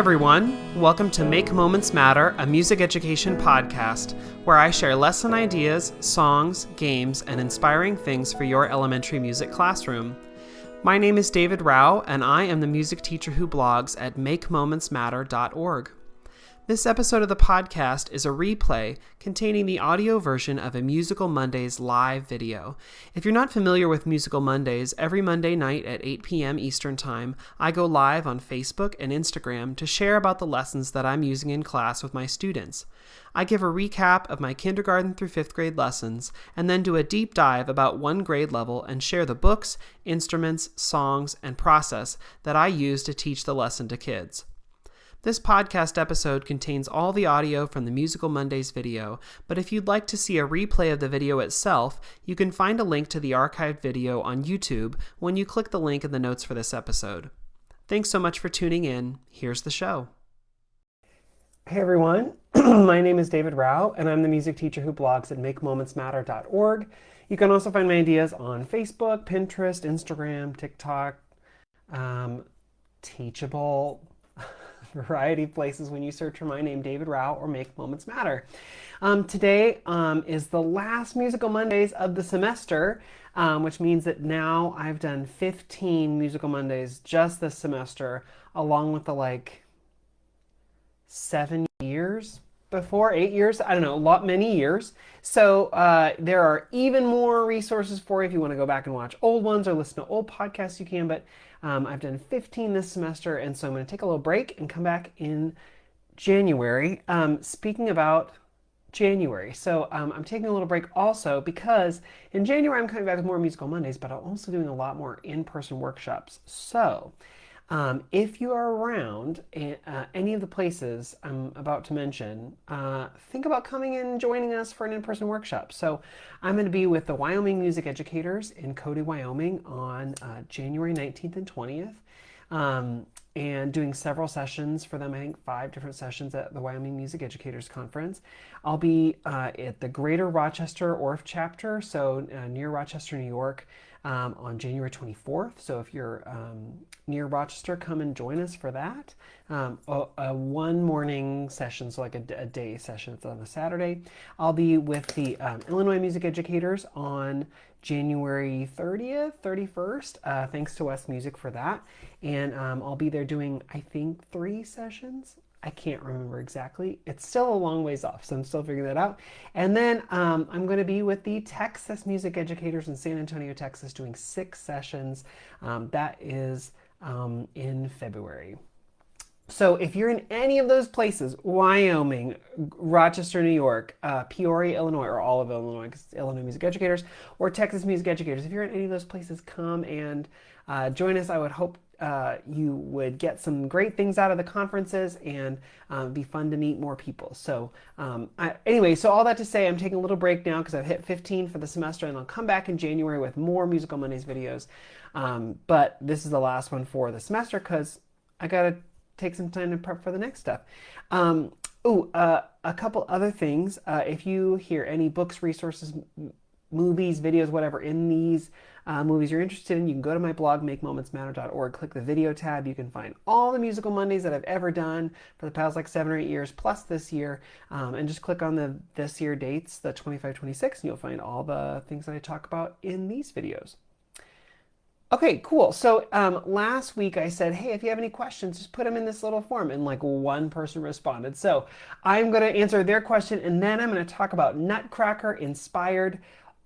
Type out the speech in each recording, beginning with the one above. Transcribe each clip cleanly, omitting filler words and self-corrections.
everyone, welcome to Make Moments Matter, a music education podcast, where I share lesson ideas, songs, games, and inspiring things for your elementary music classroom. My name is David Rao, and I am the music teacher who blogs at makemomentsmatter.org. This episode of the podcast is a replay containing the audio version of a Musical Mondays live video. If you're not familiar with Musical Mondays, every Monday night at 8 p.m. Eastern Time, I go live on Facebook and Instagram to share about the lessons that I'm using in class with my students. I give a recap of my kindergarten through 5th grade lessons, and then do a deep dive about one grade level and share the books, instruments, songs, and process that I use to teach the lesson to kids. This podcast episode contains all the audio from the Musical Mondays video, but if you'd like to see a replay of the video itself, you can find a link to the archived video on YouTube when you click the link in the notes for this episode. Thanks so much for tuning in. Here's the show. Hey everyone, my name is David Rao, and I'm the music teacher who blogs at makemomentsmatter.org. You can also find my ideas on Facebook, Pinterest, Instagram, TikTok, Teachable, variety of places when you search for my name, David Rao, or Make Moments Matter. Today is the last Musical Mondays of the semester, which means that now I've done 15 Musical Mondays just this semester, along with the 7 years before, 8 years, I don't know, many years. So there are even more resources for you if you want to go back and watch old ones or listen to old podcasts, you can, but I've done 15 this semester, and so I'm going to take a little break and come back in January. Speaking about January, so I'm taking a little break also because in January I'm coming back with more Musical Mondays, but I'm also doing a lot more in-person workshops. So if you are around any of the places I'm about to mention, think about coming in and joining us for an in-person workshop. So I'm going to be with the Wyoming Music Educators in Cody, Wyoming on January 19th and 20th, and doing several sessions for them, I think 5 different sessions at the Wyoming Music Educators Conference. I'll be at the Greater Rochester Orff chapter, so near Rochester, New York, on January 24th. So if you're near Rochester, come and join us for that. A one morning session, so like a day session. It's on a Saturday. I'll be with the Illinois Music Educators on January 30th, 31st, thanks to West Music for that. And I'll be there doing, I think, 3 sessions. I can't remember exactly. It's still a long ways off, so I'm still figuring that out. And then I'm going to be with the Texas Music Educators in San Antonio, Texas, doing 6 sessions. That is in February. So if you're in any of those places, Wyoming, Rochester, New York, Peoria, Illinois, or all of Illinois, because it's Illinois Music Educators, or Texas Music Educators, if you're in any of those places, come and join us. I would hope you would get some great things out of the conferences and be fun to meet more people. So anyway, so all that to say, I'm taking a little break now because I've hit 15 for the semester, and I'll come back in January with more Musical Mondays videos. But this is the last one for the semester because I got to take some time to prep for the next stuff. A couple other things. If you hear any books, resources, movies, videos, whatever in these movies you're interested in, you can go to my blog, makemomentsmatter.org, click the video tab. You can find all the Musical Mondays that I've ever done for the past 7 or 8 years, plus this year, and just click on the this year dates, the 25, 26, and you'll find all the things that I talk about in these videos. Okay, cool. So last week I said, hey, if you have any questions, just put them in this little form, and one person responded. So I'm going to answer their question, and then I'm going to talk about Nutcracker-inspired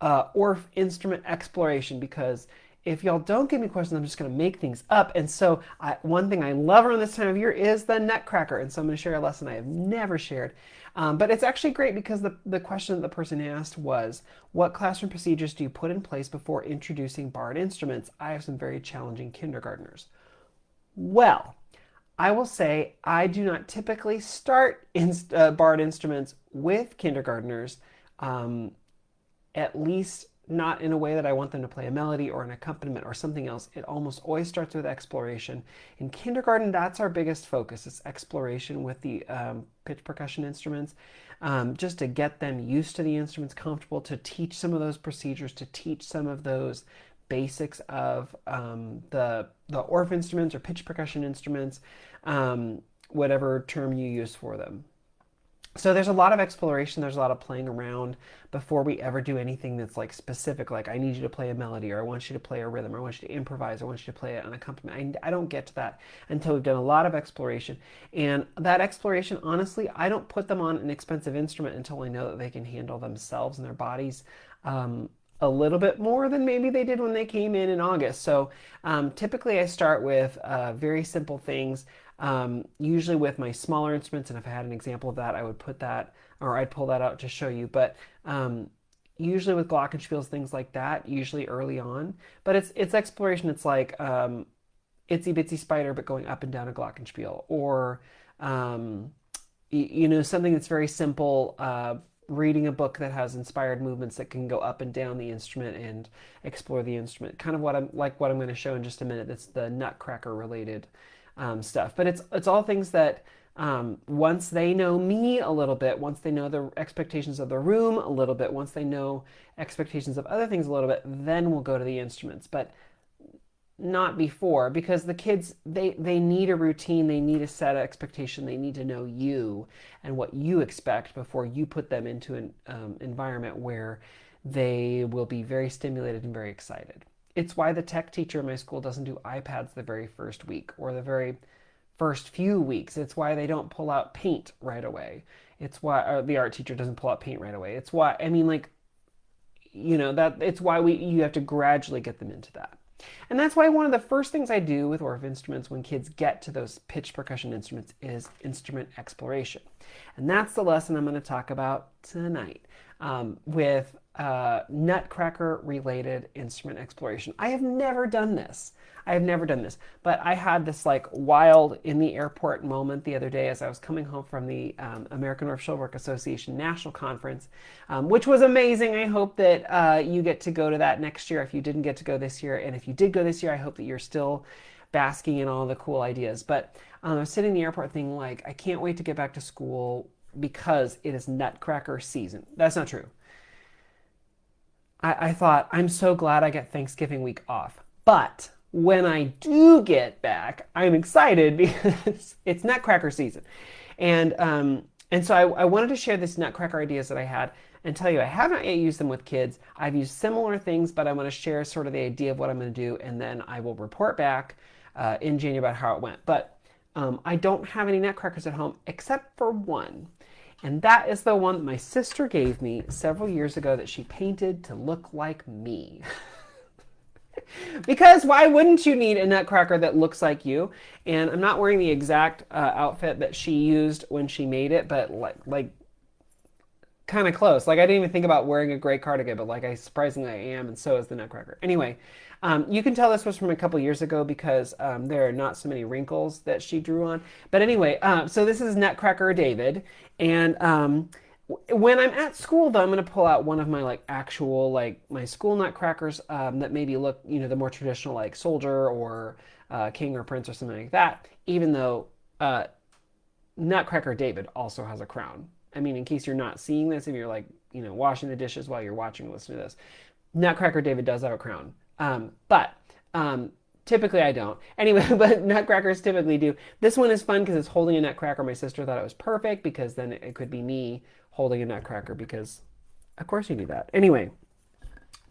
Orff instrument exploration, because if y'all don't give me questions, I'm just going to make things up. And so one thing I love around this time of year is the Nutcracker, and so I'm going to share a lesson I have never shared. But it's actually great because the question that the person asked was, what classroom procedures do you put in place before introducing barred instruments? I have some very challenging kindergartners. Well, I will say I do not typically start barred instruments with kindergartners, at least not in a way that I want them to play a melody or an accompaniment or something else. It almost always starts with exploration. In kindergarten, that's our biggest focus. It's exploration with the pitch percussion instruments, just to get them used to the instruments, comfortable, to teach some of those procedures, to teach some of those basics of the Orff instruments or pitch percussion instruments. whatever term you use for them. So there's a lot of exploration, there's a lot of playing around before we ever do anything that's like specific, like I need you to play a melody, or I want you to play a rhythm, or I want you to improvise, or I want you to play an accompaniment. I don't get to that until we've done a lot of exploration. And that exploration, honestly, I don't put them on an expensive instrument until I know that they can handle themselves and their bodies a little bit more than maybe they did when they came in August. So typically I start with very simple things, usually with my smaller instruments. And if I had an example of that, I would put that, or I'd pull that out to show you. But usually with glockenspiels, things like that, usually early on. But it's exploration. It's like Itsy Bitsy Spider, but going up and down a glockenspiel, or something that's very simple. Reading a book that has inspired movements that can go up and down the instrument and explore the instrument. Kind of what I'm going to show in just a minute. That's the Nutcracker related stuff. But it's all things that once they know me a little bit, once they know the expectations of the room a little bit, once they know expectations of other things a little bit, then we'll go to the instruments. But not before, because the kids, they need a routine, they need a set expectation, they need to know you and what you expect before you put them into an environment where they will be very stimulated and very excited. It's why the tech teacher in my school doesn't do iPads the very first week or the very first few weeks. It's why they don't pull out paint right away. It's why the art teacher doesn't pull out paint right away. It's why, I mean, like, that it's why you have to gradually get them into that. And that's why one of the first things I do with Orff instruments when kids get to those pitch percussion instruments is instrument exploration. And that's the lesson I'm going to talk about tonight with Nutcracker-related instrument exploration. I have never done this. But I had this like wild in the airport moment the other day as I was coming home from the American Orff Shoulderwork Association National Conference, which was amazing. I hope that you get to go to that next year if you didn't get to go this year. And if you did go this year, I hope that you're still basking in all the cool ideas. But I was sitting in the airport thinking, like, I can't wait to get back to school because it is Nutcracker season. That's not true. I thought, I'm so glad I get Thanksgiving week off. But when I do get back, I'm excited because it's Nutcracker season. And so I wanted to share these Nutcracker ideas that I had and tell you I haven't yet used them with kids. I've used similar things, but I want to share sort of the idea of what I'm going to do, and then I will report back in January about how it went. But I don't have any Nutcrackers at home except for one. And that is the one that my sister gave me several years ago that she painted to look like me. Because why wouldn't you need a Nutcracker that looks like you? And I'm not wearing the exact outfit that she used when she made it, but like kind of close. Like I didn't even think about wearing a gray cardigan, but like I surprisingly I am, and so is the Nutcracker. Anyway, you can tell this was from a couple years ago because there are not so many wrinkles that she drew on. But anyway, so this is Nutcracker David, and when I'm at school, though, I'm going to pull out one of my like actual like my school Nutcrackers that maybe look, the more traditional like soldier or king or prince or something like that. Even though Nutcracker David also has a crown. I mean, in case you're not seeing this, if you're like washing the dishes while you're watching or listening to this, Nutcracker David does have a crown. But typically I don't. Anyway, but Nutcrackers typically do. This one is fun because it's holding a Nutcracker. My sister thought it was perfect because then it could be me holding a Nutcracker because, of course, you do that. Anyway,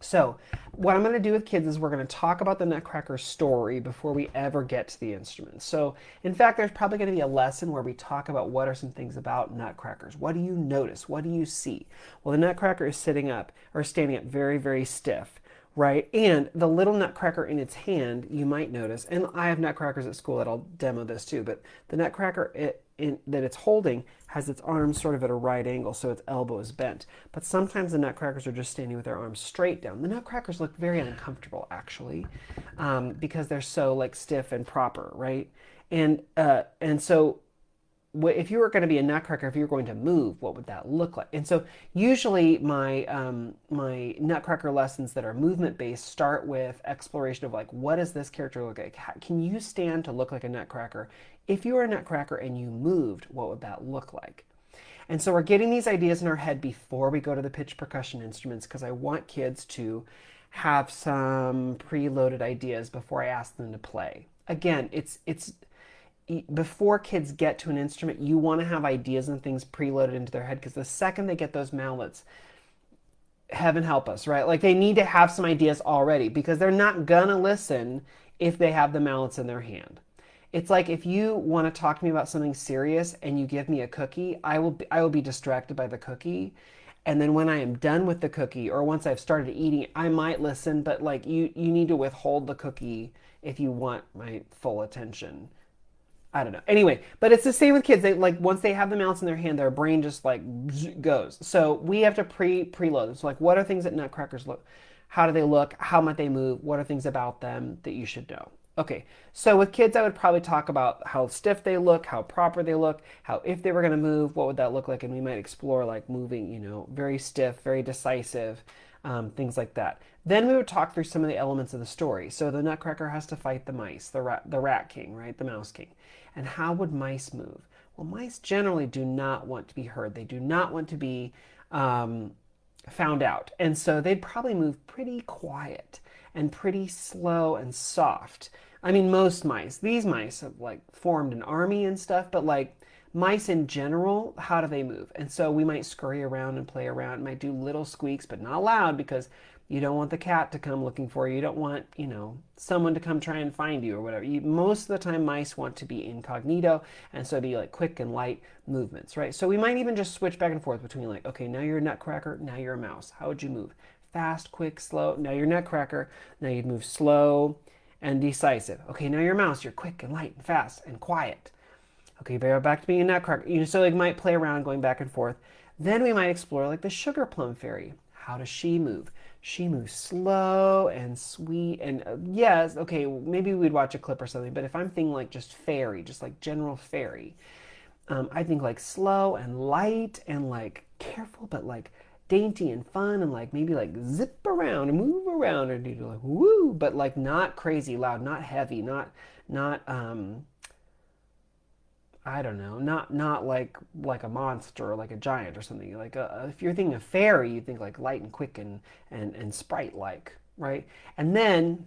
so what I'm going to do with kids is we're going to talk about the Nutcracker story before we ever get to the instruments. So, in fact, there's probably going to be a lesson where we talk about what are some things about Nutcrackers. What do you notice? What do you see? Well, the Nutcracker is sitting up or standing up very, very stiff. Right? And the little Nutcracker in its hand, you might notice, and I have Nutcrackers at school that I'll demo this too, but the Nutcracker that it's holding has its arms sort of at a right angle, so its elbow is bent. But sometimes the Nutcrackers are just standing with their arms straight down. The Nutcrackers look very uncomfortable, actually, because they're so like stiff and proper, right? And so if you were going to be a Nutcracker, if you were going to move, what would that look like? And so usually my my Nutcracker lessons that are movement based start with exploration of like, what does this character look like? Can you stand to look like a Nutcracker? If you were a Nutcracker and you moved, what would that look like? And so we're getting these ideas in our head before we go to the pitch percussion instruments because I want kids to have some preloaded ideas before I ask them to play. Again, before kids get to an instrument, you want to have ideas and things preloaded into their head, because the second they get those mallets, heaven help us, right? Like they need to have some ideas already, because they're not gonna listen if they have the mallets in their hand. It's like if you want to talk to me about something serious and you give me a cookie, I will be distracted by the cookie. And then when I am done with the cookie, or once I've started eating, I might listen, but like you need to withhold the cookie if you want my full attention. I don't know. Anyway, but it's the same with kids. They like once they have the mouse in their hand, their brain just like goes. So we have to preload them. So like, what are things that nutcrackers look? How do they look? How might they move? What are things about them that you should know? Okay, so with kids, I would probably talk about how stiff they look, how proper they look, how if they were going to move, what would that look like? And we might explore like moving, very stiff, very decisive, things like that. Then we would talk through some of the elements of the story. So the Nutcracker has to fight the mice, the rat king, right? The mouse king. And how would mice move? Well, mice generally do not want to be heard. They do not want to be found out. And so they'd probably move pretty quiet and pretty slow and soft. I mean, most mice, these mice have like formed an army and stuff, but like mice in general, how do they move? And so we might scurry around and play around, might do little squeaks, but not loud, because you don't want the cat to come looking for you. You don't want, someone to come try and find you or whatever. Most of the time, mice want to be incognito, and so it'd be like quick and light movements, right? So we might even just switch back and forth between like, okay, now you're a nutcracker, now you're a mouse. How would you move? Fast, quick, slow. Now you're nutcracker, now you'd move slow and decisive. Okay, now you're a mouse, you're quick and light and fast and quiet. Okay, back to being a nutcracker. So like might play around going back and forth. Then we might explore like the sugar plum fairy. How does she move? She moves slow and sweet, and yes, okay, maybe we'd watch a clip or something, but if I'm thinking like just fairy, just like general fairy, I think like slow and light and like careful, but like dainty and fun, and like maybe like zip around and move around and do like woo, but like not crazy loud, not heavy, not I don't know, not like a monster or like a giant or something. Like if you're thinking of fairy, you think like light and quick and sprite like, right? And then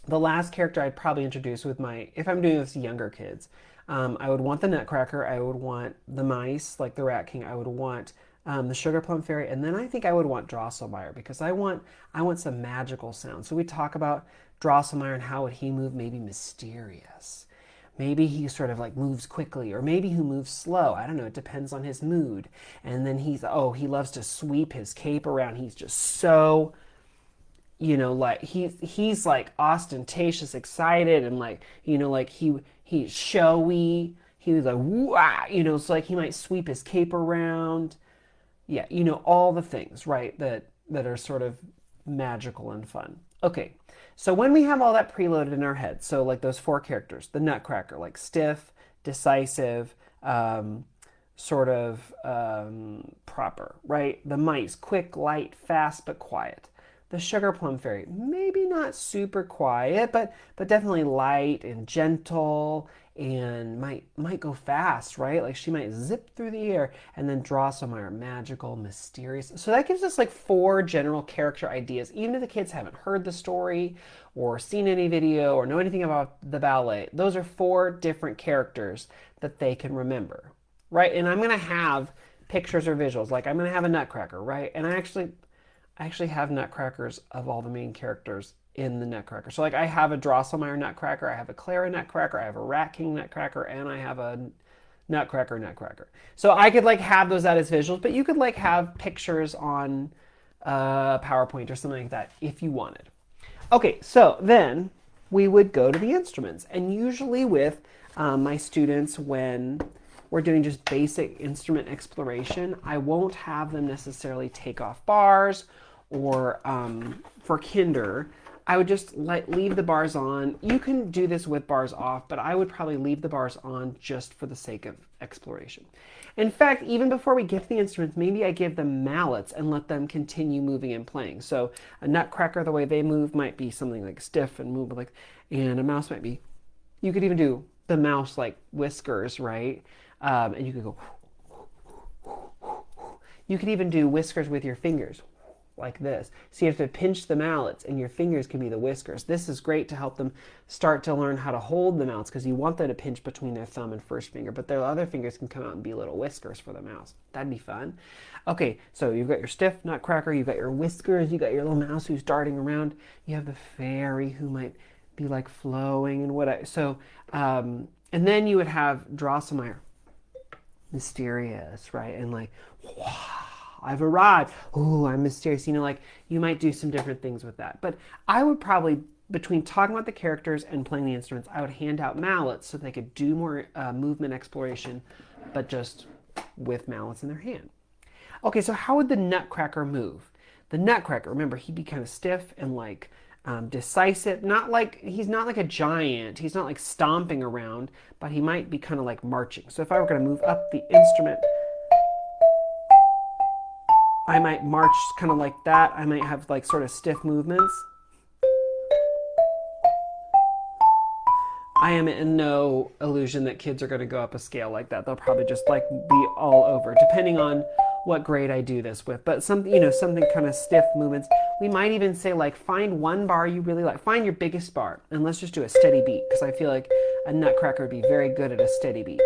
the last character I'd probably introduce with if I'm doing this to younger kids, I would want the Nutcracker, I would want the mice, like the Rat King, I would want the Sugar Plum Fairy, and then I think I would want Drosselmeyer, because I want some magical sound. So we talk about Drosselmeyer and how would he move, maybe mysterious. Maybe he sort of like moves quickly, or maybe he moves slow. I don't know. It depends on his mood. And then he loves to sweep his cape around. He's just so, like he's like ostentatious, excited, and like, like he's showy. He was like, wah, so like he might sweep his cape around. Yeah, all the things, right, that are sort of magical and fun. Okay, so when we have all that preloaded in our head, so like those 4 characters, the Nutcracker, like stiff, decisive, proper, right? The mice, quick, light, fast, but quiet. The Sugar Plum Fairy, maybe not super quiet, but definitely light and gentle, and might go fast, right? Like she might zip through the air. And then Drosselmeyer, magical, mysterious. So that gives us like 4 general character ideas. Even if the kids haven't heard the story or seen any video or know anything about the ballet, those are 4 different characters that they can remember, right? And I'm going to have pictures or visuals. Like I'm going to have a Nutcracker, right? And I actually have Nutcrackers of all the main characters in the Nutcracker. So like I have a Drosselmeyer Nutcracker, I have a Clara Nutcracker, I have a Rat King Nutcracker, and I have a Nutcracker. So I could like have those out as visuals, but you could like have pictures on PowerPoint or something like that if you wanted. Okay, so then we would go to the instruments, and usually with my students, when we're doing just basic instrument exploration, I won't have them necessarily take off bars, or for kinder, I would just leave the bars on. You can do this with bars off, but I would probably leave the bars on just for the sake of exploration. In fact, even before we get to the instruments, maybe I give them mallets and let them continue moving and playing. So a Nutcracker, the way they move might be something like stiff and move like, and a mouse might be, you could even do the mouse like whiskers, right? And you could go, you could even do whiskers with your fingers. like this. So you have to pinch the mallets, and your fingers can be the whiskers. This is great to help them start to learn how to hold the mallets, because you want them to pinch between their thumb and first finger, but their other fingers can come out and be little whiskers for the mouse. That'd be fun. Okay, so you've got your stiff Nutcracker, you've got your whiskers, you got your little mouse who's darting around. You have the fairy who might be like flowing and what. And then you would have Drosselmeyer, mysterious, right? And like, wow, I've arrived. Oh, I'm mysterious. Like you might do some different things with that. But I would probably, between talking about the characters and playing the instruments, I would hand out mallets so they could do more movement exploration, but just with mallets in their hand. Okay, so how would the Nutcracker move? The Nutcracker, remember, he'd be kind of stiff and like decisive. He's not like a giant. He's not like stomping around, but he might be kind of like marching. So if I were going to move up the instrument, I might march kind of like that. I might have like sort of stiff movements. I am in no illusion that kids are going to go up a scale like that. They'll probably just like be all over, depending on what grade I do this with. But something kind of stiff movements. We might even say like, find one bar you really like. Find your biggest bar, and let's just do a steady beat, because I feel like a Nutcracker would be very good at a steady beat.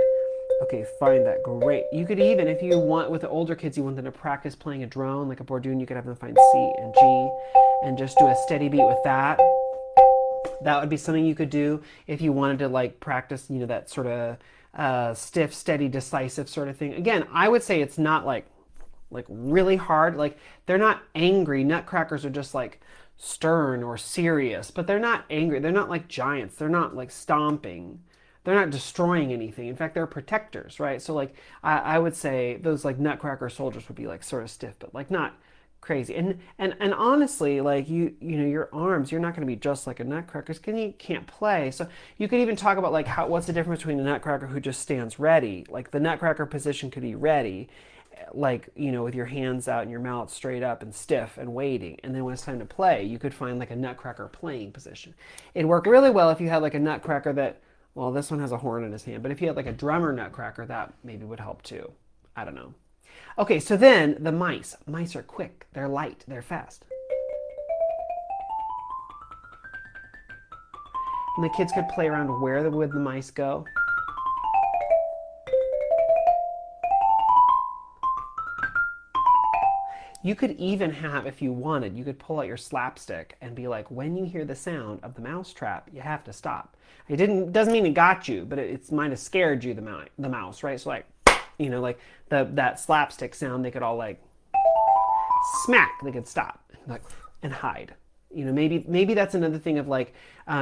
Okay, find that. Great. You could even, if you want, with the older kids, you want them to practice playing a drone, like a bordoon, you could have them find C and G, and just do a steady beat with that. That would be something you could do if you wanted to like practice, that sort of stiff, steady, decisive sort of thing. Again, I would say it's not like really hard. Like they're not angry. Nutcrackers are just like stern or serious, but they're not angry. They're not like giants. They're not like stomping. They're not destroying anything. In fact, they're protectors, right? So like I would say those like Nutcracker soldiers would be like sort of stiff, but like not crazy. And honestly, like your arms, you're not going to be just like a Nutcracker, because you can't play. So you could even talk about like what's the difference between a Nutcracker who just stands ready. Like the Nutcracker position could be ready, like with your hands out and your mouth straight up and stiff and waiting. And then when it's time to play, you could find like a Nutcracker playing position. It'd work really well if you had like a Nutcracker that, well, this one has a horn in his hand, but if you had like a drummer Nutcracker, that maybe would help too. I don't know. Okay, so then the mice. Mice are quick, they're light, they're fast. And the kids could play around. Where would the mice go? You could even have, if you wanted, you could pull out your slapstick and be like, when you hear the sound of the mouse trap, you have to stop. It doesn't mean it got you, but it might have scared you, the mouse, right? So like, like that slapstick sound, they could all like smack, they could stop and hide. Maybe that's another thing of like,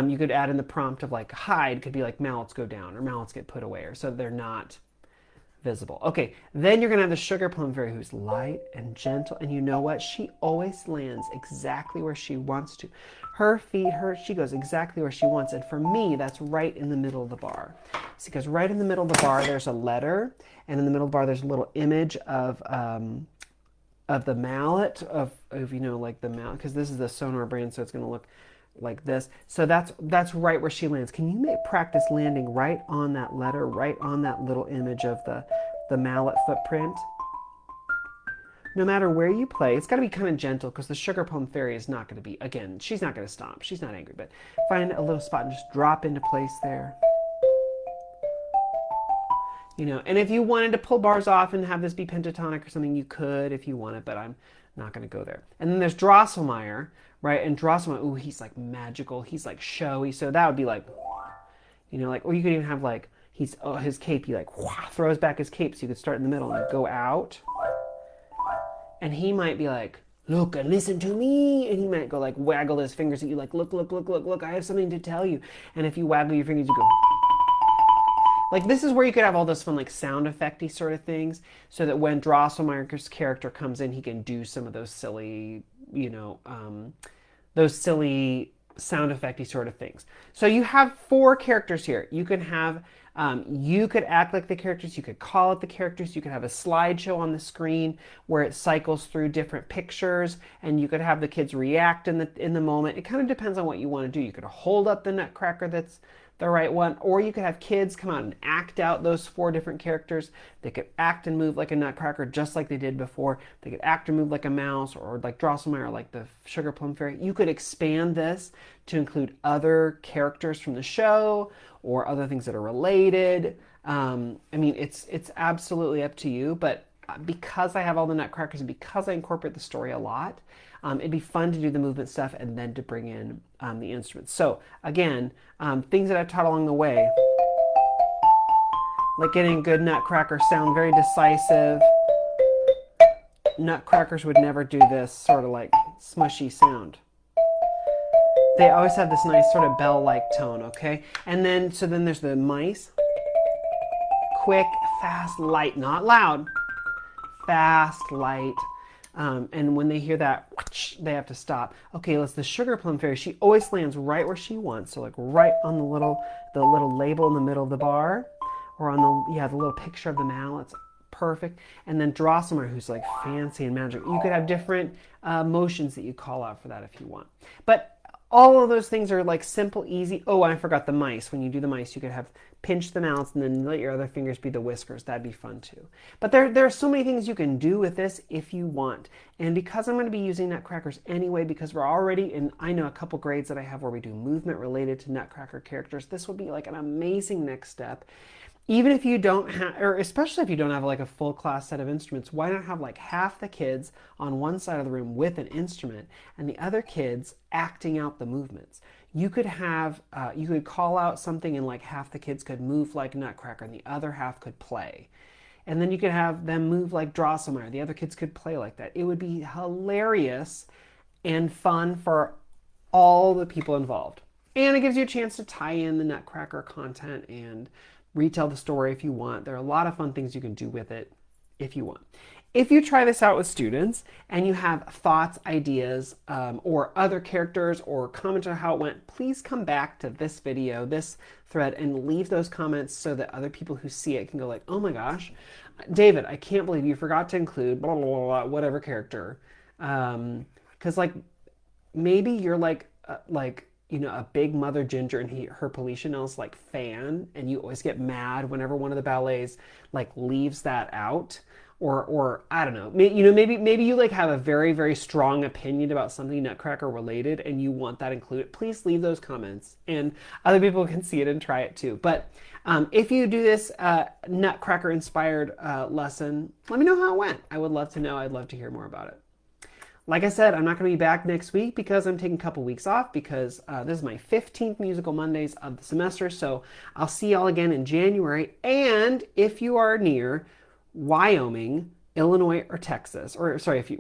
you could add in the prompt of like hide could be like mallets go down or mallets get put away, or so they're not visible. Okay, then you're gonna have the sugar plum fairy, who's light and gentle, and you know what? She always lands exactly where she wants to. Her feet, she goes exactly where she wants, and for me, that's right in the middle of the bar. See, because right in the middle of the bar, there's a letter, and in the middle of the bar, there's a little image of the mallet, of like the mallet, because this is the Sonar brand, so it's gonna look like this. So that's right where she lands. Can you practice landing right on that letter, right on that little image of the mallet footprint? No matter where you play, it's got to be kind of gentle, because the sugar plum fairy is not going to be, again, she's not going to stomp. She's not angry, but find a little spot and just drop into place there. And if you wanted to pull bars off and have this be pentatonic or something, you could if you wanted, but I'm not going to go there. And then there's Drosselmeyer, right? And Drosselmeyer, ooh, he's like magical. He's like showy. So that would be like, or you could even have like, his cape, he like throws back his cape, so you could start in the middle and go out. And he might be like, look and listen to me. And he might go like waggle his fingers at you like, look, I have something to tell you. And if you waggle your fingers, you go. Like this is where you could have all those fun like sound effecty sort of things, so that when Drosselmeyer's character comes in, he can do some of those silly, those silly sound effecty sort of things. So you have 4 characters here. You can have, you could act like the characters, you could call it the characters, you could have a slideshow on the screen where it cycles through different pictures, and you could have the kids react in the moment. It kind of depends on what you want to do. You could hold up the Nutcracker that's the right one. Or you could have kids come out and act out those 4 different characters. They could act and move like a Nutcracker just like they did before. They could act and move like a mouse, or like Drosselmeyer, or like the Sugar Plum Fairy. You could expand this to include other characters from the show or other things that are related. I mean, it's absolutely up to you, but because I have all the Nutcrackers and because I incorporate the story a lot, it'd be fun to do the movement stuff and then to bring in the instruments. So again, things that I've taught along the way, like getting a good Nutcracker sound, very decisive. Nutcrackers would never do this sort of like smushy sound. They always have this nice sort of bell-like tone, okay? And then, so then there's the mice. Quick, fast, light, not loud. Fast, light. And when they hear that, they have to stop. Okay, let's the Sugar Plum Fairy. She always lands right where she wants. So like right on the little label in the middle of the bar, or on the little picture of the mallets. Perfect. And then Drosselmeyer, who's like fancy and magical. You could have different motions that you call out for that if you want. But all of those things are like simple, easy. Oh, I forgot the mice. When you do the mice, you could have pinch the mallets and then let your other fingers be the whiskers. That'd be fun too. But there are so many things you can do with this if you want. And because I'm going to be using Nutcrackers anyway, because we're already in, I know a couple grades that I have where we do movement related to Nutcracker characters, this would be like an amazing next step. Even if you don't have, or especially if you don't have like a full class set of instruments, why not have like half the kids on one side of the room with an instrument and the other kids acting out the movements? You could have, you could call out something and like half the kids could move like Nutcracker and the other half could play. And then you could have them move like Drosselmeyer. The other kids could play like that. It would be hilarious and fun for all the people involved. And it gives you a chance to tie in the Nutcracker content and retell the story if you want. There are a lot of fun things you can do with it if you want. If you try this out with students and you have thoughts, ideas, or other characters, or comment on how it went, please come back to this video, this thread, and leave those comments so that other people who see it can go like, oh my gosh, David, I can't believe you forgot to include blah, blah, blah, blah, whatever character. Because like, maybe you're like, you know, a big Mother Ginger and her Polichinelle's like fan, and you always get mad whenever one of the ballets like leaves that out, or I don't know, maybe you like have a very, very strong opinion about something Nutcracker related and you want that included. Please leave those comments and other people can see it and try it too. But if you do this Nutcracker-inspired lesson, let me know how it went. I would love to know. I'd love to hear more about it. Like I said, I'm not going to be back next week because I'm taking a couple weeks off because this is my 15th Musical Mondays of the semester. So I'll see y'all again in January. And if you are near Wyoming, Illinois, or Texas, or sorry, if you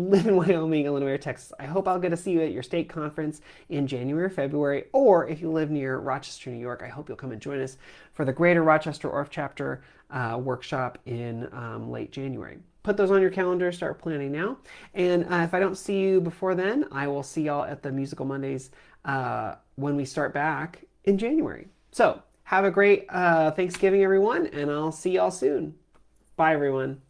live in Wyoming, Illinois, or Texas, I hope I'll get to see you at your state conference in January or February. Or if you live near Rochester, New York, I hope you'll come and join us for the Greater Rochester Orff Chapter workshop in late January. Put those on your calendar, start planning now. And if I don't see you before then, I will see y'all at the Musical Mondays when we start back in January. So have a great Thanksgiving, everyone, and I'll see y'all soon. Bye, everyone.